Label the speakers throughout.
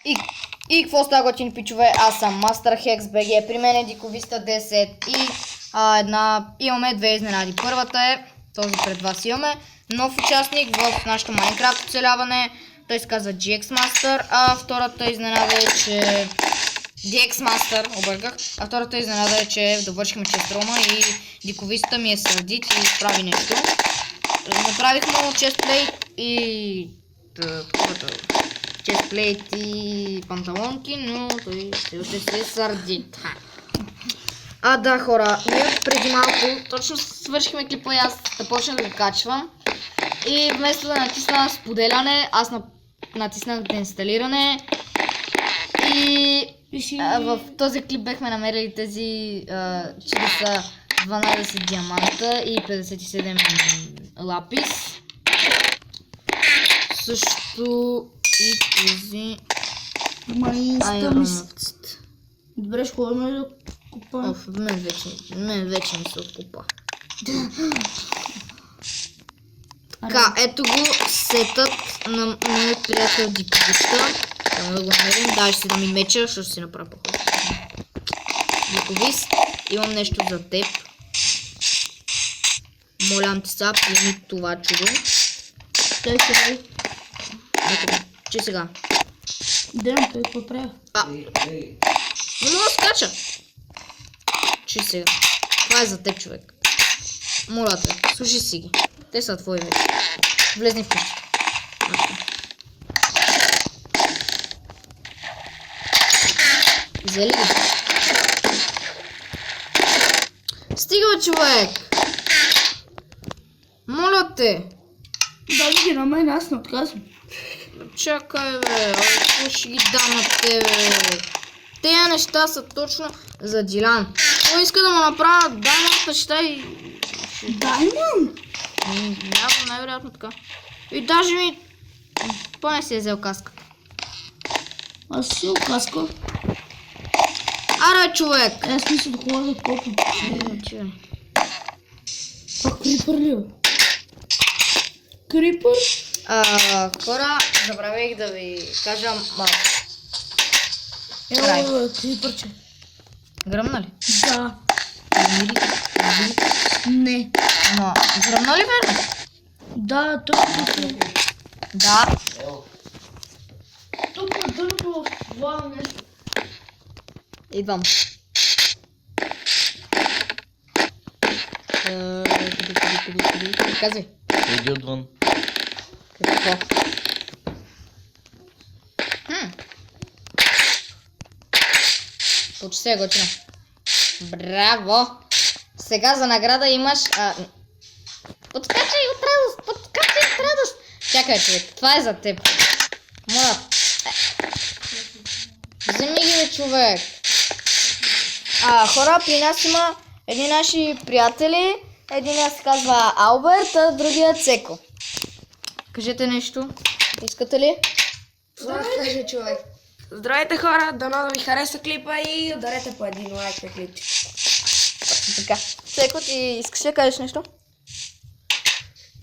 Speaker 1: И какво става, готини пичове? Аз съм MasterHex BG, при мен е Диковиста 10 и имаме две изненади. Първата е, този пред вас имаме нов участник в нашото Майнкрафт оцеляване. Той се казва GX Master, а втората изненада е, че... DX Master, объргах. А втората изненада е, че довършихме честрома и Диковиста ми е сърдит и прави нещо. Направих му честплейт и... честплейт и панталонки, но той ще се сърди. Да, хора, ние преди малко точно свършихме клипа и аз да почна да го качвам. И вместо да натисна споделяне, аз натиснах деинсталиране. И в този клип бехме намерили тези чудеса 12 диаманта и 57 лапис. Също и тези айроновците.
Speaker 2: Добре, ще ходим да купа.
Speaker 1: Мен вече не се откупа. Така, ето го сетът на моят приятел Диковиста. Трябва да го намерим. Да, ще си дам и меча, ще си направя поход. Диковист, имам нещо за теб. Молям ти сега, приеми това чудо.
Speaker 2: Той сега.
Speaker 1: Ето, че сега.
Speaker 2: Ден, той какво прави?
Speaker 1: Не мога да скача. Че сега. Това е за теб, човек. Моля те, слушай си ги. Те са твои вече. Влезни в къщи. Взели ги. Стига, човек! Моля те!
Speaker 2: Дай ги на мен, аз не отказвам.
Speaker 1: Чакай, бе, какво ще ги дам на тебе? Тея неща са точно за Дилян. Кой иска да му направя даймонд неща и...
Speaker 2: Даймонд?
Speaker 1: Най-вероятно така. И даже ми... Поне си е взел каска.
Speaker 2: Аз си взел каска.
Speaker 1: Аре, човек!
Speaker 2: Аз мисля да ходя да копам. Пак крипър ли? Крипър?
Speaker 1: Хора, забравих да ви кажа малко.
Speaker 2: Крипърче.
Speaker 1: Гръмна ли?
Speaker 2: Да. Не.
Speaker 1: Ама, гръмна ли верно?
Speaker 2: Да, точно.
Speaker 1: Да.
Speaker 2: Тук на дърво в това нещо.
Speaker 1: Идвам. Казвай.
Speaker 3: Иди отвън.
Speaker 1: Какво? Почти се е готина. Браво! Сега за награда имаш... Подскачай от радост! Подскачай от радост! Чакай, човек, това е за теб. Моля. Вземи ги, бе, човек. Хора, при нас има едни наши приятели. Единият се казва Алберт, а другия Цеко. Кажете нещо. Искате ли?
Speaker 2: Това да каже човек. Здравейте, хора, дано да ви хареса клипа и ударете по един лайк на клипчик.
Speaker 1: Така. Цеко, ти искаш ли да кажеш нещо?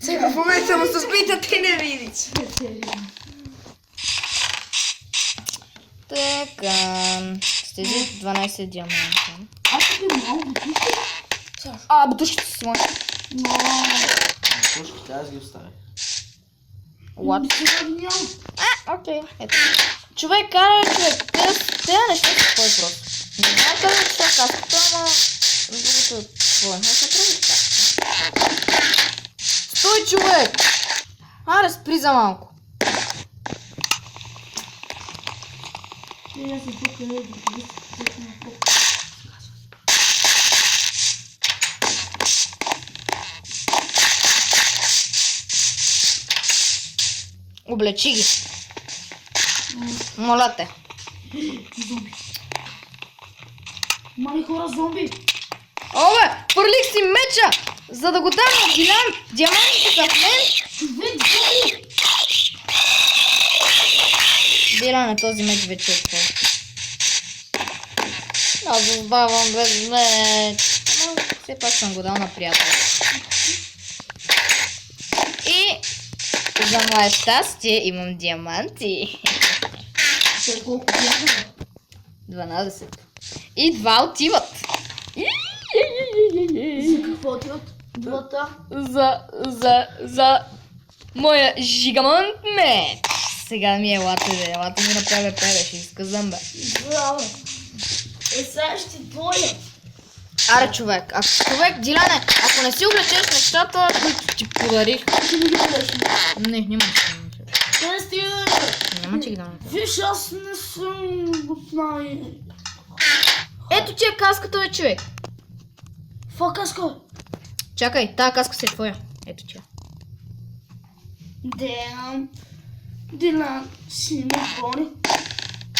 Speaker 2: Сега в момента му се спита, ти не видиш.
Speaker 1: Така. С тези 12 диаманта.
Speaker 2: Аз ще ви малко бутушки.
Speaker 1: Бутушките си мои.
Speaker 3: Пушките, аз ги оставя.
Speaker 1: What?
Speaker 2: Нямам.
Speaker 1: Окей. Ето. Човек, кара, човек. Тези неща са твои просто. Не знам къде е това каската, ама... Другото е твое. Аз направи каската. Стой, човек! Аре, спри за малко.
Speaker 2: Я се тук не
Speaker 1: Облечи ги. Моля те.
Speaker 2: Зомби. Мали хора, зомби.
Speaker 1: Обе, фърлих си меча, за да го дам на Дилян. Диамантите са в мен.
Speaker 2: Човек, зомби.
Speaker 1: Дилян, този меч вече е твой. Аз забавам без меч. Но все пак съм го дал на приятел. И за мое щастие имам диаманти.
Speaker 2: След колко бяха?
Speaker 1: 12. И 2 отиват.
Speaker 2: За какво отиват? Двата?
Speaker 1: За моя жигамонт меч. Сега ми елате ми направя певе, ще изказвам бе.
Speaker 2: Браво. Сега ще твоя.
Speaker 1: Аре човек, Диляне, ако не си облечеш нещата, които ти подарих.
Speaker 2: Ще ми ги дадеш.
Speaker 1: Не, няма че ги
Speaker 2: Не стига.
Speaker 1: Няма че ги дам.
Speaker 2: Виж, аз не съм знае.
Speaker 1: Ето ти е каската, бе, човек.
Speaker 2: Какво каска?
Speaker 1: Чакай, тази каска си е твоя. Ето ти я.
Speaker 2: Дем. Дилан, си ме гони.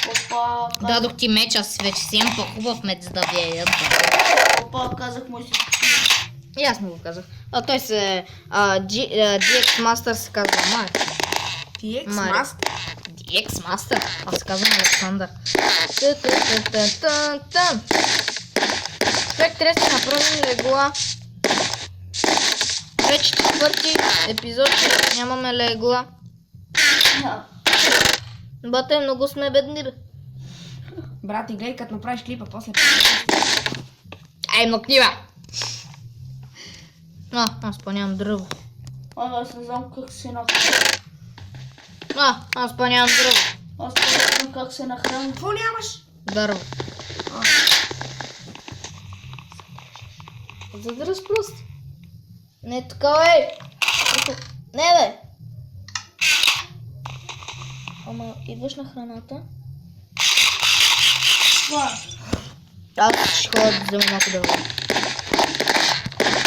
Speaker 2: Опа,
Speaker 1: Дадох ти меч, аз вече си имам по-хубав меч, за да вие ядва.
Speaker 2: опа, казах му си.
Speaker 1: И аз му го казах. А той се... DX Master се казва Марк.
Speaker 2: TX
Speaker 1: Мари.
Speaker 2: Master?
Speaker 1: DX Master? Аз се казвам Александър. Та-та-та-та-та. Човек, трябва да си направим легла. Вече 4-ти епизод, нямаме легла. Бате, много сме бедни, бе.
Speaker 2: Брат, и гледай, като направиш клипа, после.
Speaker 1: Ай, мъкни, бе! Аз па нямам дърво.
Speaker 2: Аз не знам как се нахранва.
Speaker 1: Аз па нямам дърво.
Speaker 2: Аз не знам как се нахранва. Какво нямаш?
Speaker 1: Дърво. Задръж просто. Не така, бе! Не, бе! Ама, идваш на храната?
Speaker 2: Това.
Speaker 1: Аз ще ходя да взема малко дърво.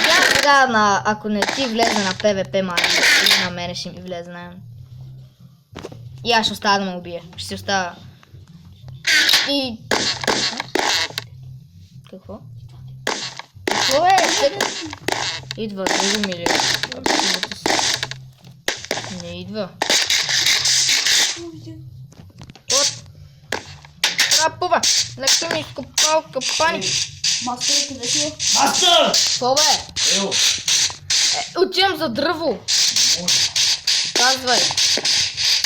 Speaker 1: Я сега, ако не ти влезе на PvP, май, или на мене ще ми влезе, не. И аз ще остава да ме убие. Ще си остава. И... Какво? Какво е? Идва, друго ми ли? Не идва. От! Трапова! Нека ми изкопал капани.
Speaker 2: Мастер, къде си е?
Speaker 3: Мастър!
Speaker 1: Какво бе?
Speaker 3: Ео!
Speaker 1: Отивам за дърво. Казвай.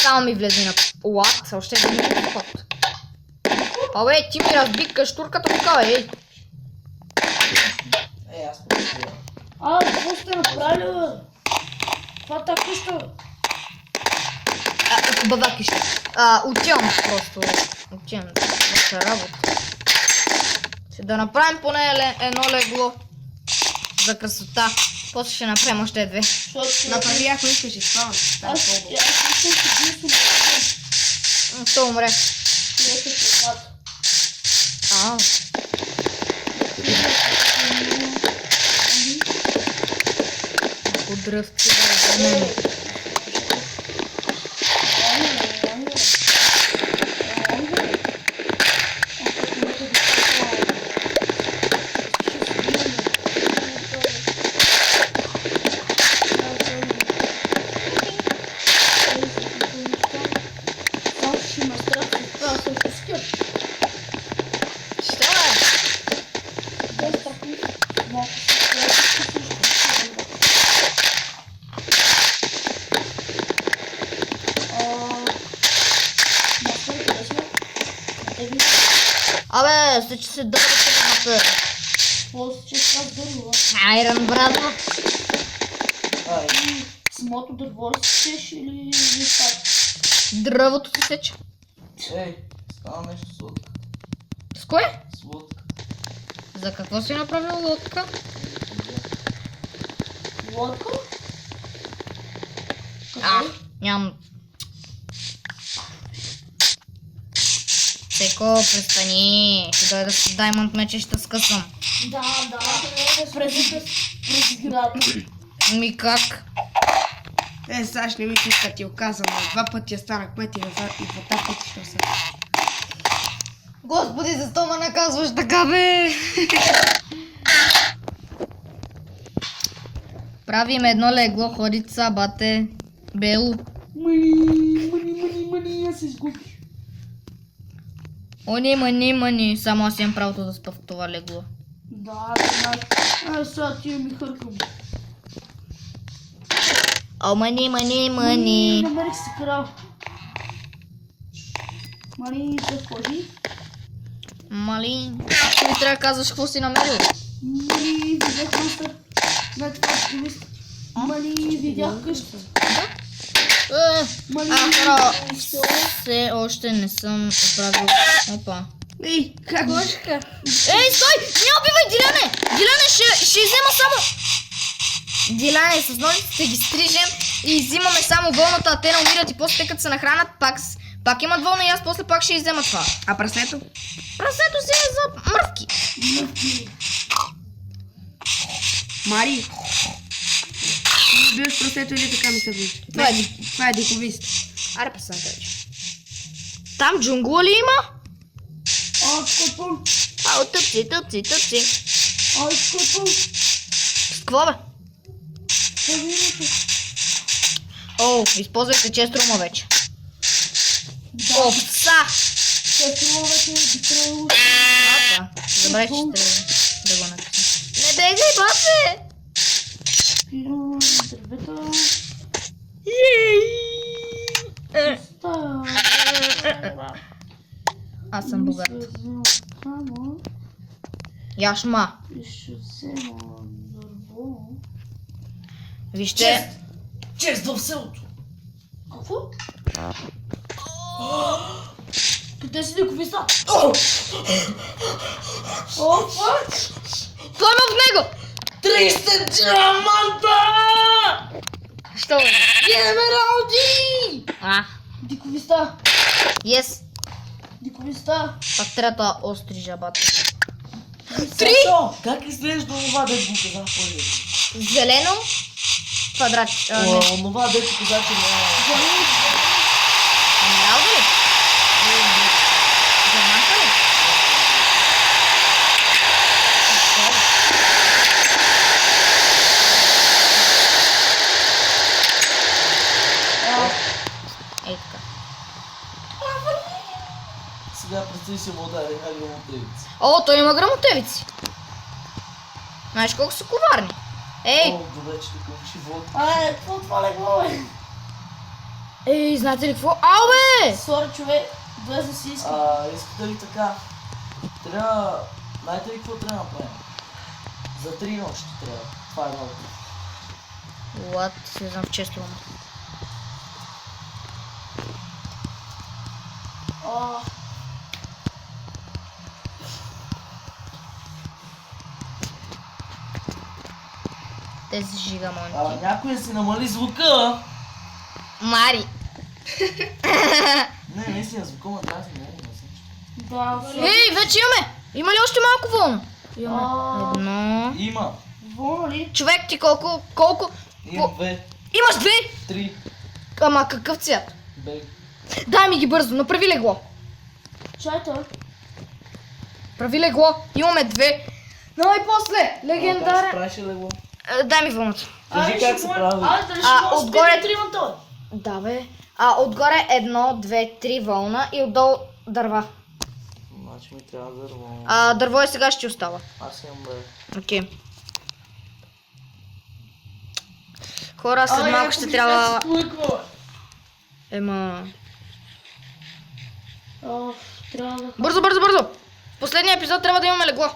Speaker 1: Само ми влезе на лак, още един път. Абе, ти ми разби каштурката тука, бе, ей.
Speaker 3: Аз по-добре.
Speaker 2: Какво сте направили, бе? Това така къща, бе?
Speaker 1: Хубава кища. Отивам просто. Отивам за работа. Ще да направим поне едно легло. За красота. После ще направим още две.
Speaker 2: Направи, ако искаш, изпълни.
Speaker 3: Аз
Speaker 2: искам да ги
Speaker 1: То умре.
Speaker 2: съм.
Speaker 1: Подръвци да вземем. Абе, се че се дърва на пър.
Speaker 2: После че това дърво.
Speaker 1: Айрон, брато.
Speaker 2: Самото дърво ли си сеш или нещата?
Speaker 1: Дървото се сече.
Speaker 3: Ей, става нещо с лодка.
Speaker 1: С кое?
Speaker 3: С лодка.
Speaker 1: За какво си направил лодка?
Speaker 2: Лодка?
Speaker 1: Нямам. Теко, престани. Ще дойда с Даймонд меч и ще скъсам.
Speaker 2: Да. През града.
Speaker 1: Ми как?
Speaker 2: Сега ще не мислиш, като ти оказвам. Два пъти я стана кмет и двата пъти ще се.
Speaker 1: Господи, защо ме наказваш така, бе? Правим едно легло, ходица, бате, бело.
Speaker 2: Мани, аз се изгубих.
Speaker 1: Мани, само аз имам правото да спа в това легло.
Speaker 2: Да, сега ти ми хъркам.
Speaker 1: Мани.
Speaker 2: Намерих си крал. Мали, заходи.
Speaker 1: Мали, ти трябва да казваш какво си намерил.
Speaker 2: Мали, видях мастер. На това дикувиста. Мали, видях къща. Мали,
Speaker 1: Хора, все още не съм оправил. Опа.
Speaker 2: Ей, как можеха?
Speaker 1: Ей, стой! Не убивай Диляне! Диляне ще иззема само... Диляне, с ножиците ги стрижем и взимаме само вълната, а те не умират и после те като се нахранат, пак имат вълна и аз после пак ще иззема това.
Speaker 2: А праслето?
Speaker 1: Прасето си е за мръвки.
Speaker 2: Мари. Биваш праслето или така ми се вижда? Това е диковист.
Speaker 1: Аре, прасането вече. Там джунгла ли има?
Speaker 2: Скопъл.
Speaker 1: Ау, тъпци.
Speaker 2: Скопъл.
Speaker 1: С какво бе? О, използвайте чест рума вече. Овца! Апа, забравих, че трябва да го написам. Не бегай, бате! Аз съм богат. Яшма. Вижте.
Speaker 3: Чест в селото.
Speaker 2: Какво? Къде си диковиста? О, фак!
Speaker 1: Кой има в него?
Speaker 3: 300 диаманта!
Speaker 1: Що бе?
Speaker 2: Емералди! Диковиста!
Speaker 1: Yes.
Speaker 2: Диковиста!
Speaker 1: Пак трябва да остри жабата.
Speaker 3: Защо? Как изглежда онова, дето го казах първи?
Speaker 1: Зелено. Квадрат.
Speaker 3: Онова, дето каза, че не е...
Speaker 1: Емералда ли? Диаманта ли? Ей така.
Speaker 3: Сега представи си вода, една грамотевица.
Speaker 1: О, той има грамотевици. Знаеш колко са коварни. Ей!
Speaker 3: О, добре, че тук имаш и вода.
Speaker 2: Какво това легло е?
Speaker 1: Ей, знаете ли какво? Ау бе!
Speaker 2: Сори, човек, без да си иска.
Speaker 3: Искате ли така? Трябва... Знаете ли какво трябва да направим? За 3 нощи трябва. Това е много.
Speaker 1: What? Слизам в често рума. Тези жигамонти.
Speaker 3: Някой си намали звука.
Speaker 1: Мари!
Speaker 3: Не, наистина звука ма тази много не съм.
Speaker 1: Ей, вече имаме! Има ли още малко вълна? Имаме. Едно.
Speaker 3: Има.
Speaker 2: Вълна ли?
Speaker 1: Човек, ти колко?
Speaker 3: Има 2,
Speaker 1: Имаш 2!
Speaker 3: 3.
Speaker 1: Ама какъв цвят?
Speaker 3: Бег.
Speaker 1: Дай ми ги бързо, направи легло.
Speaker 2: Чайте.
Speaker 1: Прави легло. Имаме 2. Най-после!
Speaker 3: Как се
Speaker 1: Легендарен.
Speaker 3: правеше легло?
Speaker 1: Дай ми вълната.
Speaker 3: Кажи как се прави.
Speaker 1: Отгоре Да бе. Отгоре 1, 2, 3 вълна и отдолу дърва.
Speaker 3: Значи ми трябва дърво.
Speaker 1: Дърво е сега ще остава.
Speaker 3: Аз имам бе.
Speaker 1: Окей. Хора, след малко ще трябва... Ема...
Speaker 2: Трябва да...
Speaker 1: Бързо! В последния епизод трябва да имаме легло.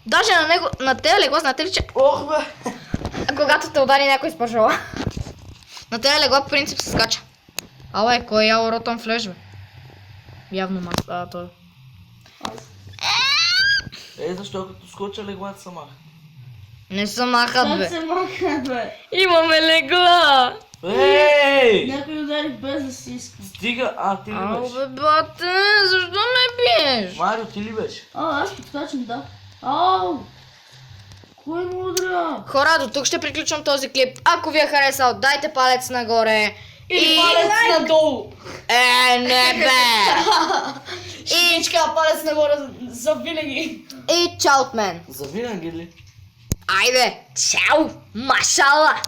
Speaker 1: Даже на него, на тези легло, знаете ли, че...
Speaker 3: Ох бе!
Speaker 1: Когато те удари някой с пържола. На тези легло по принцип се скача. Але, кой е ял ротън флеш, бе? Явно той.
Speaker 3: Защо като скоча леглата са маха?
Speaker 1: Не са махат,
Speaker 2: Как
Speaker 1: бе.
Speaker 2: се маха, бе?
Speaker 1: Имаме легла!
Speaker 3: Ей!
Speaker 2: Някой удари без да си иска.
Speaker 3: Стига, ти ли
Speaker 1: Ау,
Speaker 3: беше?
Speaker 1: бе, бате, защо ме биеш?
Speaker 3: Марио, ти ли беше?
Speaker 2: Аз подскачам, да. Ау! Кой му удря?
Speaker 1: Хора, до тук ще приключвам този клип. Ако ви е харесал, дайте палец нагоре.
Speaker 2: И палец надолу.
Speaker 1: Не бе!
Speaker 2: Шипичка, палец нагоре за винаги.
Speaker 1: И чао от мен.
Speaker 3: Завинаги ли?
Speaker 1: Айде, чао, машала!